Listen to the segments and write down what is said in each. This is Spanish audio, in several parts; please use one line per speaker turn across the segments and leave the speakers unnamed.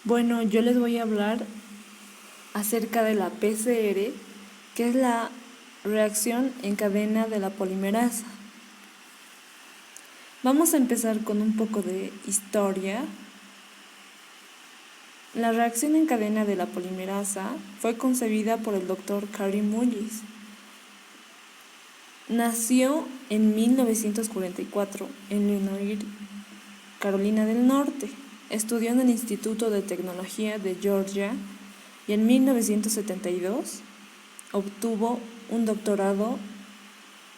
Bueno, yo les voy a hablar acerca de la PCR, que es la reacción en cadena de la polimerasa. Vamos a empezar con un poco de historia. La reacción en cadena de la polimerasa fue concebida por el Dr. Kary Mullis. Nació en 1944 en Illinois, Carolina del Norte. Estudió en el Instituto de Tecnología de Georgia y en 1972 obtuvo un doctorado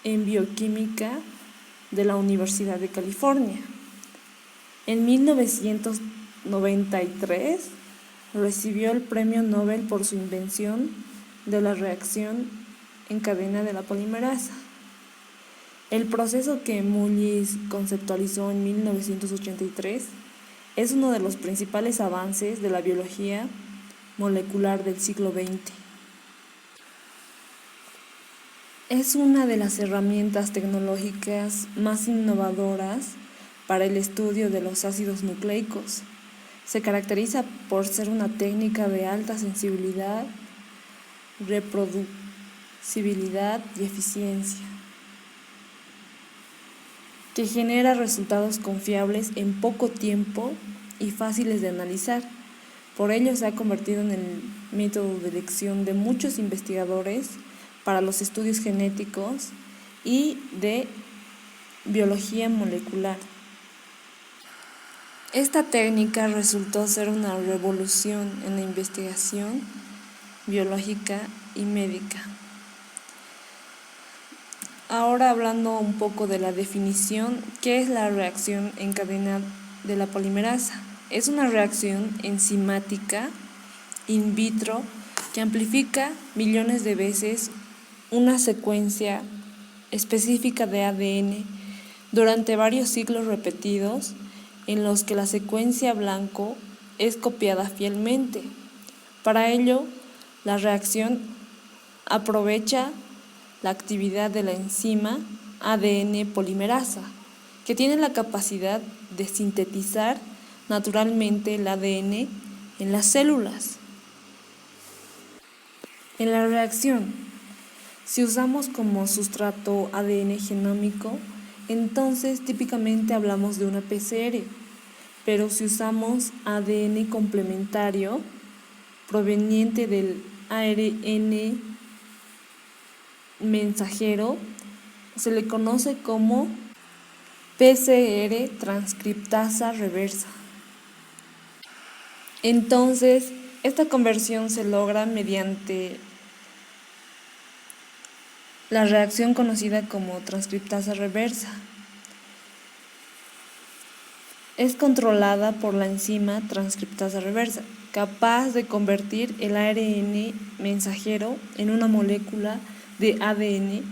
en bioquímica de la Universidad de California. En 1993 recibió el Premio Nobel por su invención de la reacción en cadena de la polimerasa. El proceso que Mullis conceptualizó en 1983 es uno de los principales avances de la biología molecular del siglo XX. Es una de las herramientas tecnológicas más innovadoras para el estudio de los ácidos nucleicos. Se caracteriza por ser una técnica de alta sensibilidad, reproducibilidad y eficiencia, que genera resultados confiables en poco tiempo y fáciles de analizar. Por ello se ha convertido en el método de elección de muchos investigadores para los estudios genéticos y de biología molecular. Esta técnica resultó ser una revolución en la investigación biológica y médica. Ahora hablando un poco de la definición, ¿qué es la reacción en cadena de la polimerasa? Es una reacción enzimática in vitro que amplifica millones de veces una secuencia específica de ADN durante varios ciclos repetidos en los que la secuencia blanco es copiada fielmente. Para ello, la reacción aprovecha la actividad de la enzima ADN polimerasa, que tiene la capacidad de sintetizar naturalmente el ADN en las células. En la reacción, si usamos como sustrato ADN genómico, entonces típicamente hablamos de una PCR, pero si usamos ADN complementario proveniente del ARN mensajero, se le conoce como PCR transcriptasa reversa. Entonces, esta conversión se logra mediante la reacción conocida como transcriptasa reversa. Es controlada por la enzima transcriptasa reversa, capaz de convertir el ARN mensajero en una molécula de ADN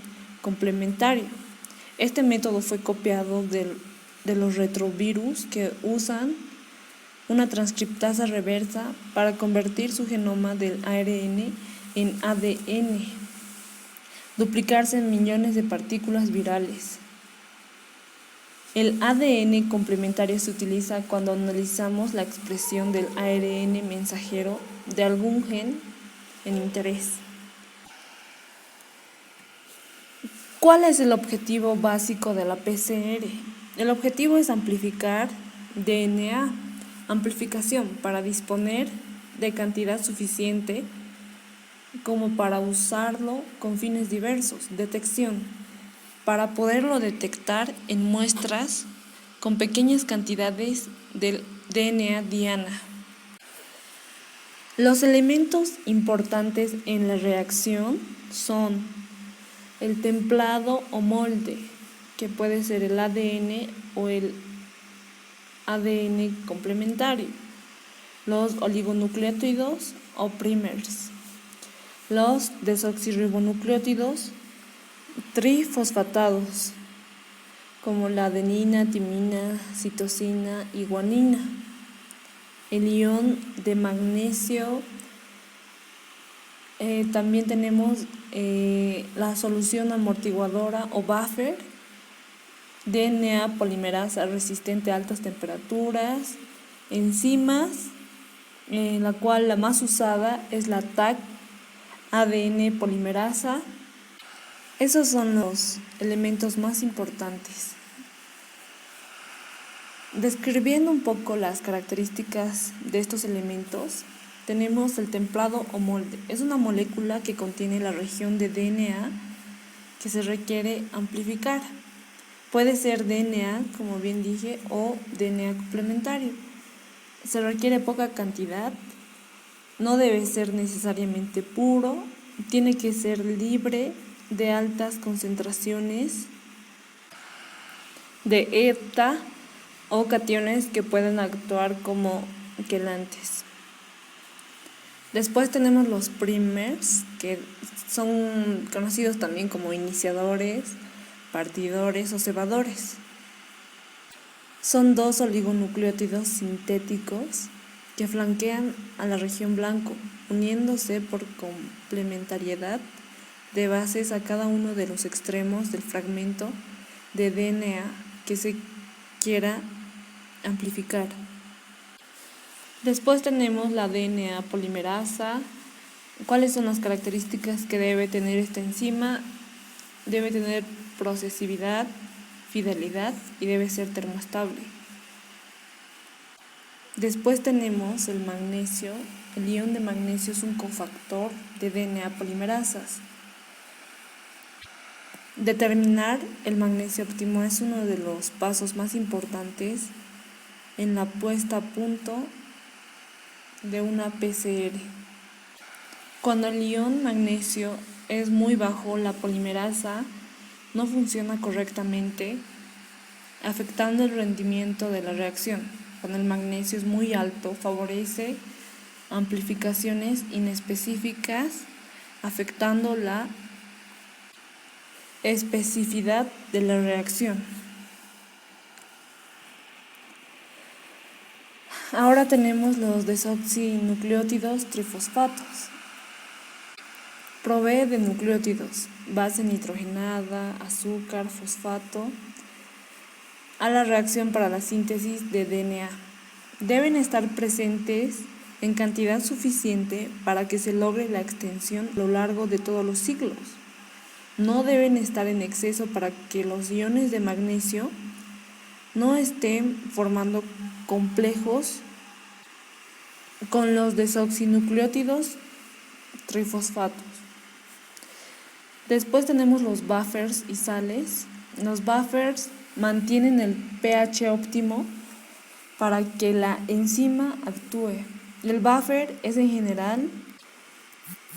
complementario. Este método fue copiado de los retrovirus que usan una transcriptasa reversa para convertir su genoma del ARN en ADN, duplicarse en millones de partículas virales. El ADN complementario se utiliza cuando analizamos la expresión del ARN mensajero de algún gen en interés. ¿Cuál es el objetivo básico de la PCR? El objetivo es amplificar DNA, amplificación para disponer de cantidad suficiente como para usarlo con fines diversos, detección, para poderlo detectar en muestras con pequeñas cantidades del DNA diana. Los elementos importantes en la reacción son el templado o molde, que puede ser el ADN o el ADN complementario, los oligonucleótidos o primers, los desoxirribonucleótidos trifosfatados, como la adenina, timina, citosina y guanina, el ion de magnesio. También tenemos la solución amortiguadora o buffer, DNA polimerasa resistente a altas temperaturas, enzimas la cual la más usada es la Taq ADN polimerasa. Esos son los elementos más importantes. Describiendo un poco las características de estos elementos, tenemos el templado o molde. Es una molécula que contiene la región de DNA que se requiere amplificar. Puede ser DNA, como bien dije, o DNA complementario. Se requiere poca cantidad, no debe ser necesariamente puro, tiene que ser libre de altas concentraciones de eta o cationes que pueden actuar como quelantes. Después tenemos los primers, que son conocidos también como iniciadores, partidores o cebadores. Son dos oligonucleótidos sintéticos que flanquean a la región blanco, uniéndose por complementariedad de bases a cada uno de los extremos del fragmento de DNA que se quiera amplificar. Después tenemos la DNA polimerasa. ¿Cuáles son las características que debe tener esta enzima? Debe tener procesividad, fidelidad y debe ser termoestable. Después tenemos el magnesio. El ion de magnesio es un cofactor de DNA polimerasas. Determinar el magnesio óptimo es uno de los pasos más importantes en la puesta a punto de una PCR. Cuando el ion magnesio es muy bajo, la polimerasa no funciona correctamente, afectando el rendimiento de la reacción. Cuando el magnesio es muy alto, favorece amplificaciones inespecíficas, afectando la especificidad de la reacción. Ahora tenemos los desoxinucleótidos trifosfatos. Provee de nucleótidos, base nitrogenada, azúcar, fosfato, a la reacción para la síntesis de DNA. Deben estar presentes en cantidad suficiente para que se logre la extensión a lo largo de todos los ciclos. No deben estar en exceso para que los iones de magnesio no estén formando complejos con los desoxinucleótidos trifosfatos. Después tenemos los buffers y sales. Los buffers mantienen el pH óptimo para que la enzima actúe. El buffer es en general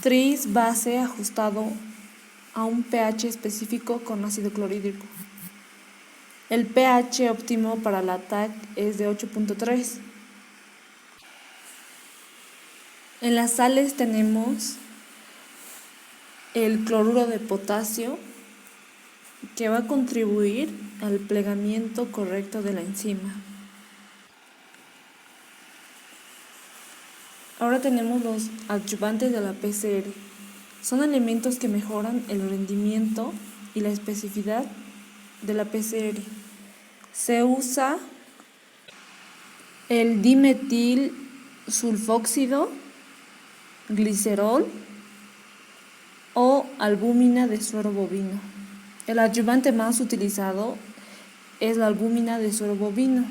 tris base ajustado a un pH específico con ácido clorhídrico. El pH óptimo para la TAC es de 8.3. En las sales tenemos el cloruro de potasio, que va a contribuir al plegamiento correcto de la enzima. Ahora tenemos los adyuvantes de la PCR. Son elementos que mejoran el rendimiento y la especificidad de la PCR. Se usa el dimetil sulfóxido, glicerol o albúmina de suero bovino. El adyuvante más utilizado es la albúmina de suero bovino.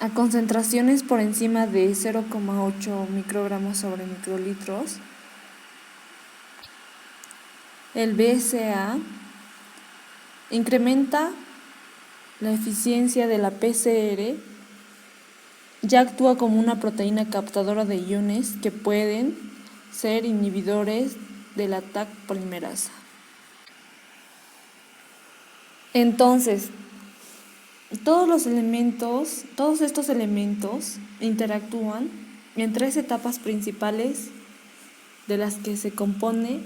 A concentraciones por encima de 0,8 microgramos sobre microlitros, el BCA incrementa la eficiencia de la PCR, ya actúa como una proteína captadora de iones que pueden ser inhibidores de la Taq polimerasa. Entonces, todos estos elementos interactúan en tres etapas principales de las que se compone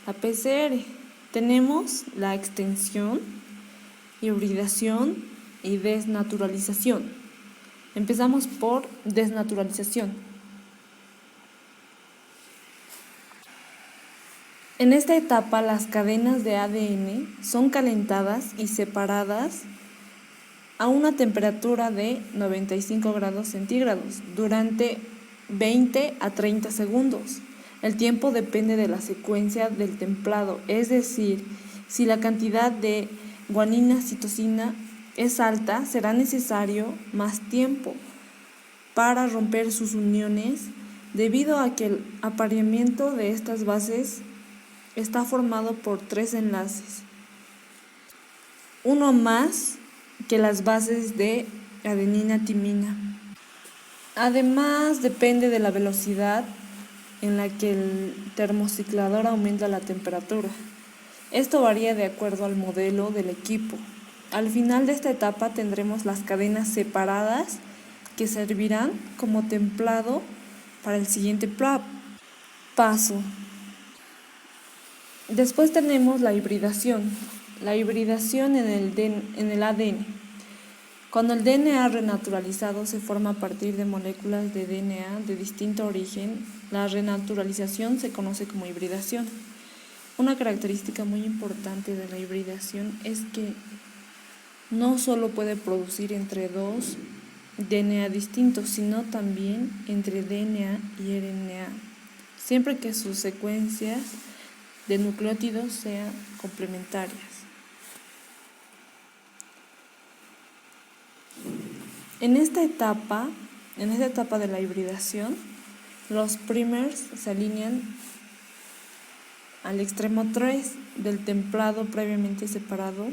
la PCR. Tenemos la extensión, hibridación y desnaturalización. Empezamos por desnaturalización. En esta etapa, las cadenas de ADN son calentadas y separadas a una temperatura de 95 grados centígrados durante 20 a 30 segundos. El tiempo depende de la secuencia del templado, es decir, si la cantidad de guanina-citosina es alta, será necesario más tiempo para romper sus uniones, debido a que el apareamiento de estas bases está formado por 3 enlaces, uno más que las bases de adenina-timina. Además, depende de la velocidad en la que el termociclador aumenta la temperatura. Esto varía de acuerdo al modelo del equipo. Al final de esta etapa tendremos las cadenas separadas que servirán como templado para el siguiente paso. Después tenemos la hibridación. La hibridación en el ADN. Cuando el DNA renaturalizado se forma a partir de moléculas de DNA de distinto origen, la renaturalización se conoce como hibridación. Una característica muy importante de la hibridación es que no solo puede producir entre dos DNA distintos, sino también entre DNA y RNA, siempre que sus secuencias de nucleótidos sean complementarias. En esta etapa de la hibridación, los primers se alinean al extremo 3 del templado previamente separado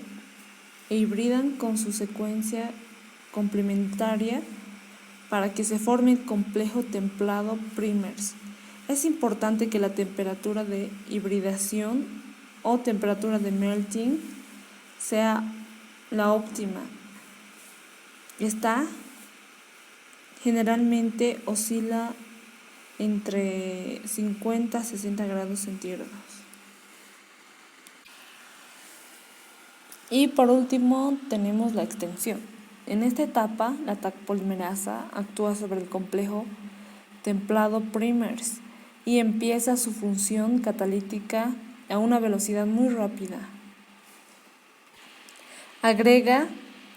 e hibridan con su secuencia complementaria para que se forme el complejo templado primers. Es importante que la temperatura de hibridación o temperatura de melting sea la óptima. Esta generalmente oscila entre 50 a 60 grados centígrados. Y por último tenemos la extensión. En esta etapa, la Taq polimerasa actúa sobre el complejo templado primers y empieza su función catalítica a una velocidad muy rápida. Agrega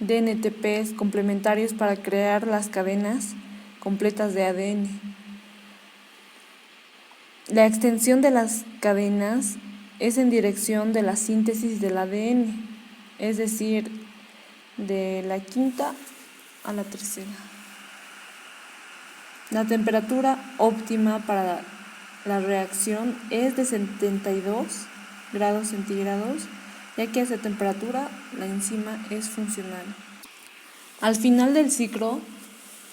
DNTPs complementarios para crear las cadenas completas de ADN. La extensión de las cadenas es en dirección de la síntesis del ADN, es decir, de la quinta a la tercera. La temperatura óptima para la reacción es de 72 grados centígrados, ya que a esa temperatura la enzima es funcional. Al final del ciclo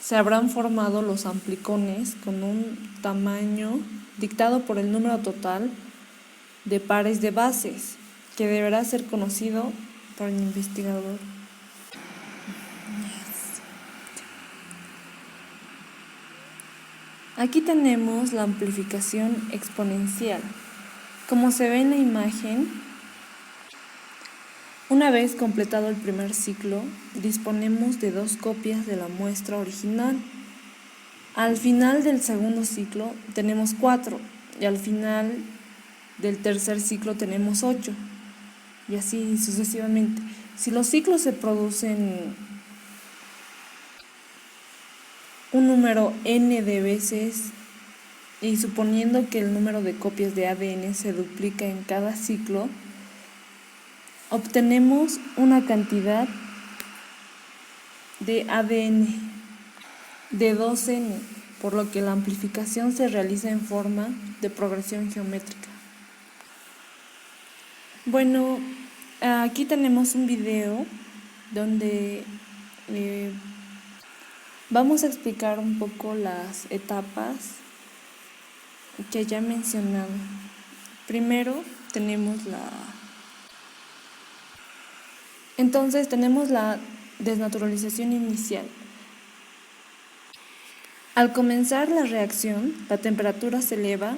se habrán formado los amplicones con un tamaño dictado por el número total de pares de bases, que deberá ser conocido por el investigador. Aquí tenemos la amplificación exponencial. Como se ve en la imagen, una vez completado el primer ciclo, disponemos de 2 copias de la muestra original. Al final del segundo ciclo tenemos 4 y al final del tercer ciclo tenemos 8 y así sucesivamente. Si los ciclos se producen un número n de veces y suponiendo que el número de copias de ADN se duplica en cada ciclo, obtenemos una cantidad de ADN de 2n, por lo que la amplificación se realiza en forma de progresión geométrica. Bueno, aquí tenemos un video donde vamos a explicar un poco las etapas que ya he mencionado. Primero tenemos la desnaturalización inicial. Al comenzar la reacción, la temperatura se eleva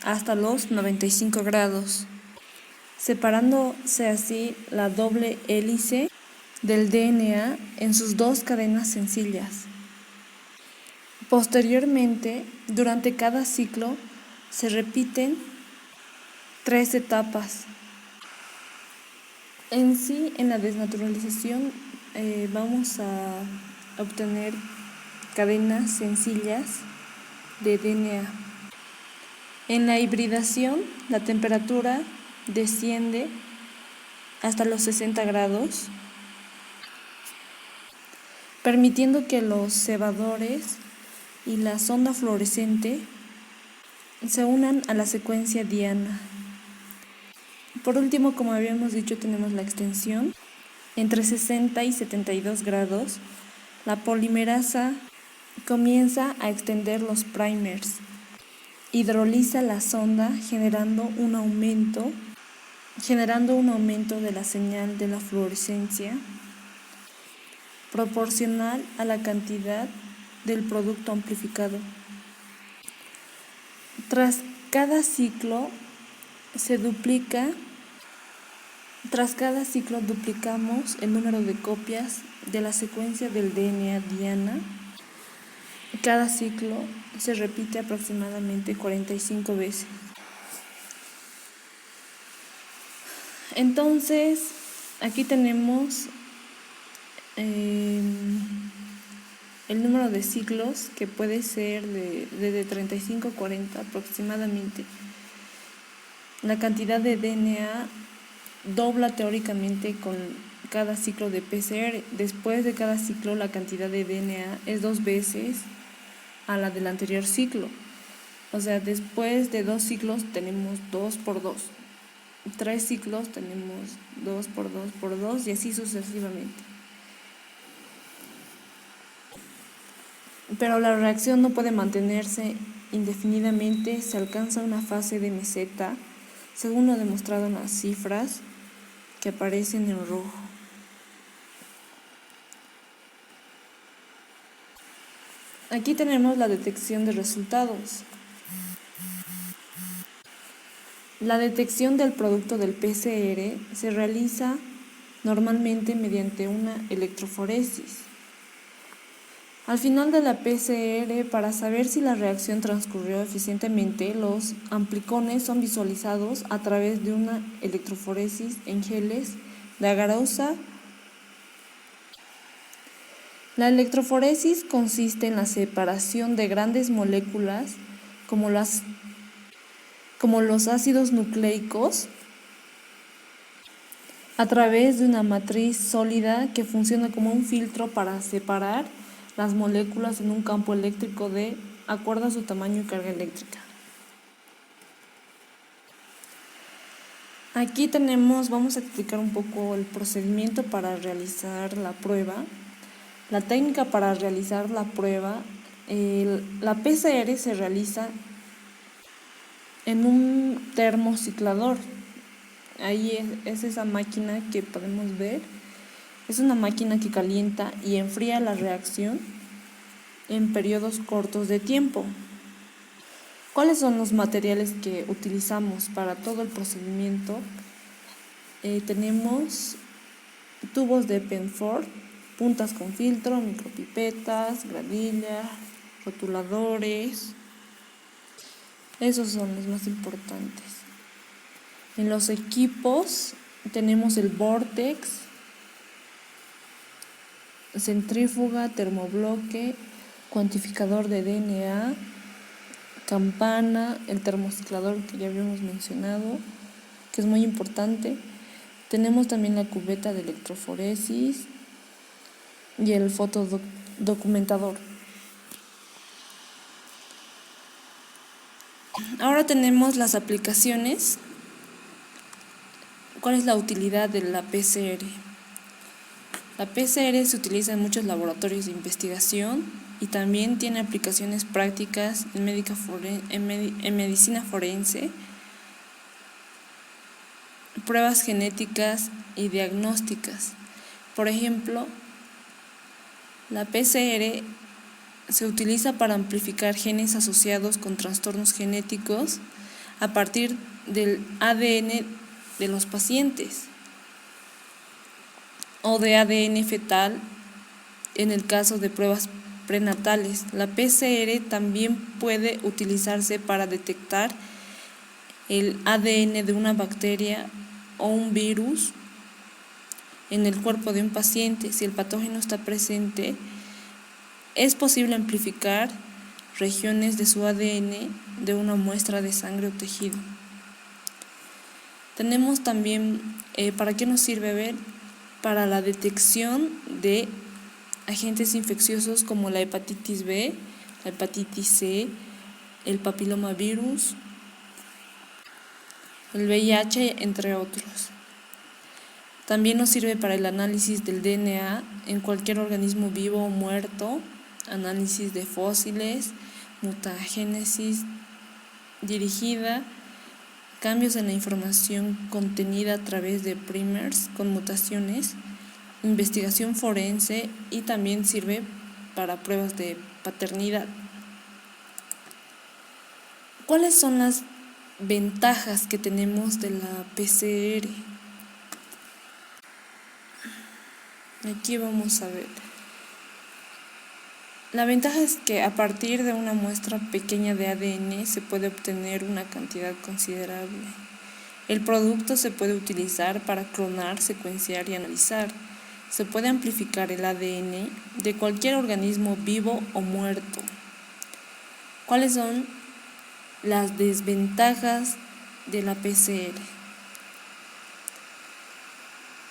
hasta los 95 grados, separándose así la doble hélice del DNA en sus 2 cadenas sencillas. Posteriormente, durante cada ciclo, se repiten 3 etapas. En sí, en la desnaturalización vamos a obtener cadenas sencillas de DNA. En la hibridación, la temperatura desciende hasta los 60 grados, permitiendo que los cebadores y la sonda fluorescente se unan a la secuencia diana. Por último, como habíamos dicho, tenemos la extensión. Entre 60 y 72 grados, la polimerasa comienza a extender los primers, hidroliza la sonda generando un aumento de la señal de la fluorescencia proporcional a la cantidad del producto amplificado. Tras cada ciclo duplicamos el número de copias de la secuencia del DNA diana. Cada ciclo se repite aproximadamente 45 veces. Entonces, aquí tenemos el número de ciclos, que puede ser de 35 a 40 aproximadamente. La cantidad de DNA dobla teóricamente con cada ciclo de PCR. Después de cada ciclo, la cantidad de DNA es 2 veces a la del anterior ciclo. O sea, después de 2 ciclos tenemos 2 por 2. 3 ciclos tenemos 2 por 2 por 2 y así sucesivamente. Pero la reacción no puede mantenerse indefinidamente, se alcanza una fase de meseta, según lo demostrado en las cifras que aparecen en rojo. Aquí tenemos la detección de resultados. La detección del producto del PCR se realiza normalmente mediante una electroforesis. Al final de la PCR, para saber si la reacción transcurrió eficientemente, los amplicones son visualizados a través de una electroforesis en geles de agarosa. La electroforesis consiste en la separación de grandes moléculas como los ácidos nucleicos a través de una matriz sólida que funciona como un filtro para separar las moléculas en un campo eléctrico de acuerdo a su tamaño y carga eléctrica. Aquí vamos a explicar un poco el procedimiento para realizar la prueba. La técnica para realizar la prueba, la PCR se realiza en un termociclador. Ahí es esa máquina que podemos ver. Es una máquina que calienta y enfría la reacción en periodos cortos de tiempo. ¿Cuáles son los materiales que utilizamos para todo el procedimiento? Tenemos tubos de Penford, puntas con filtro, micropipetas, gravilla, rotuladores. Esos son los más importantes. En los equipos tenemos el Vortex, centrífuga, termobloque, cuantificador de DNA, campana, el termociclador que ya habíamos mencionado, que es muy importante. Tenemos también la cubeta de electroforesis y el fotodocumentador. Ahora tenemos las aplicaciones. ¿Cuál es la utilidad de la PCR? La PCR se utiliza en muchos laboratorios de investigación y también tiene aplicaciones prácticas en medicina forense, pruebas genéticas y diagnósticas. Por ejemplo, la PCR se utiliza para amplificar genes asociados con trastornos genéticos a partir del ADN de los pacientes o de ADN fetal en el caso de pruebas prenatales. La PCR también puede utilizarse para detectar el ADN de una bacteria o un virus en el cuerpo de un paciente, si el patógeno está presente, es posible amplificar regiones de su ADN de una muestra de sangre o tejido. Tenemos también, ¿para qué nos sirve ver? Para la detección de agentes infecciosos como la hepatitis B, la hepatitis C, el papilomavirus, el VIH, entre otros. También nos sirve para el análisis del DNA en cualquier organismo vivo o muerto, análisis de fósiles, mutagénesis dirigida, cambios en la información contenida a través de primers con mutaciones, investigación forense y también sirve para pruebas de paternidad. ¿Cuáles son las ventajas que tenemos de la PCR? Aquí vamos a ver. La ventaja es que a partir de una muestra pequeña de ADN se puede obtener una cantidad considerable. El producto se puede utilizar para clonar, secuenciar y analizar. Se puede amplificar el ADN de cualquier organismo vivo o muerto. ¿Cuáles son las desventajas de la PCR?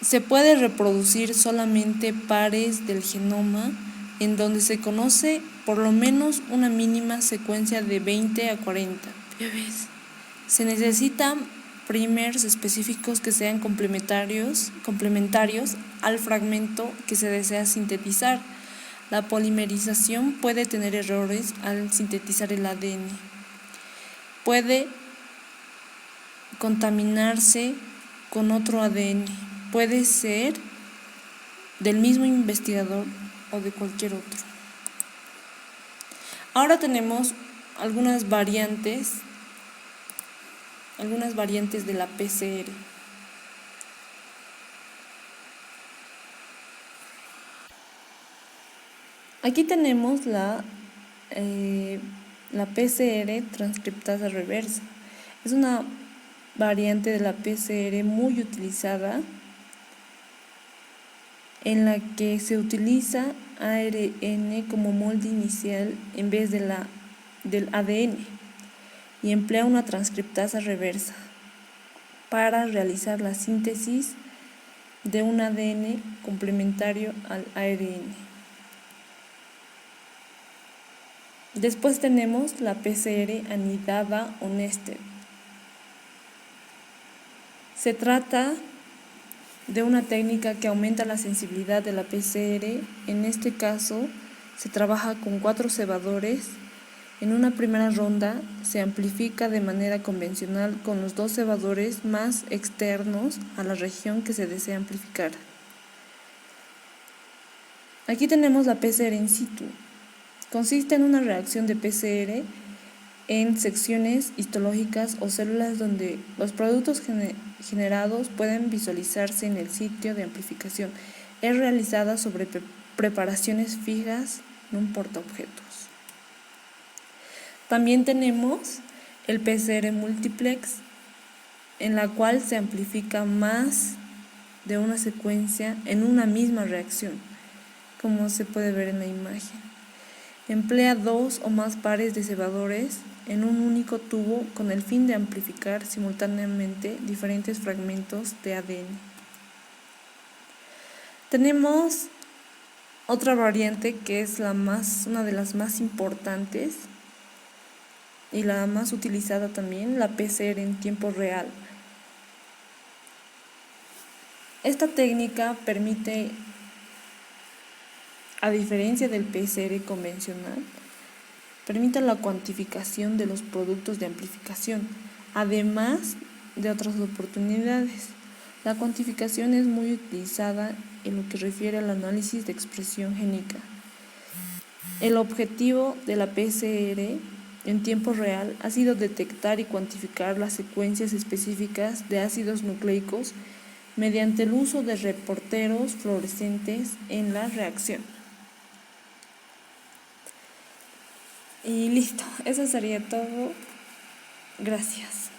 Se puede reproducir solamente pares del genoma en donde se conoce por lo menos una mínima secuencia de 20 a 40. Se necesitan primers específicos que sean complementarios al fragmento que se desea sintetizar. La polimerización puede tener errores al sintetizar el ADN. Puede contaminarse con otro ADN. Puede ser del mismo investigador o de cualquier otro. Ahora tenemos algunas variantes de la PCR. Aquí tenemos la PCR transcriptasa reversa. Es una variante de la PCR muy utilizada, en la que se utiliza ARN como molde inicial en vez del ADN y emplea una transcriptasa reversa para realizar la síntesis de un ADN complementario al ARN. Después tenemos la PCR anidada o nested. Se trata de una técnica que aumenta la sensibilidad de la PCR. En este caso, se trabaja con 4 cebadores. En una primera ronda se amplifica de manera convencional con los 2 cebadores más externos a la región que se desea amplificar. Aquí tenemos la PCR in situ. Consiste en una reacción de PCR en secciones histológicas o células donde los productos generados pueden visualizarse en el sitio de amplificación. Es realizada sobre preparaciones fijas en un portaobjetos. También tenemos el PCR multiplex, en la cual se amplifica más de una secuencia en una misma reacción, como se puede ver en la imagen. Emplea 2 o más pares de cebadores en un único tubo con el fin de amplificar simultáneamente diferentes fragmentos de ADN. Tenemos otra variante que es una de las más importantes y la más utilizada también, la PCR en tiempo real. Esta técnica permite, a diferencia del PCR convencional, permite la cuantificación de los productos de amplificación, además de otras oportunidades. La cuantificación es muy utilizada en lo que refiere al análisis de expresión génica. El objetivo de la PCR en tiempo real ha sido detectar y cuantificar las secuencias específicas de ácidos nucleicos mediante el uso de reporteros fluorescentes en la reacción. Y listo, eso sería todo. Gracias.